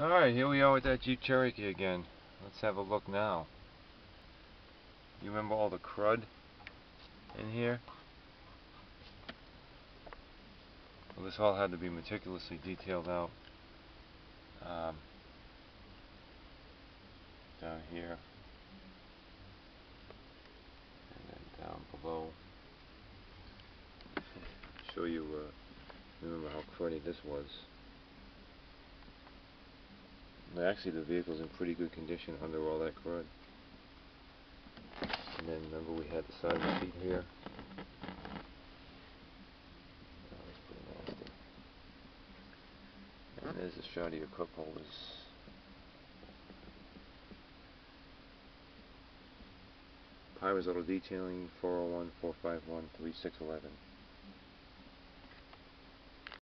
Alright, here we are with that Jeep Cherokee again. Let's have a look now. You remember all the crud in here? Well, this all had to be meticulously detailed out. Down here. And then down below. Show you, remember how cruddy this was. Actually, the vehicle's in pretty good condition under all that crud. And then remember we had the side seat here. That was pretty nasty. And there's a shot of your cup holders. Paivas Auto Detailing, 401-451-3611.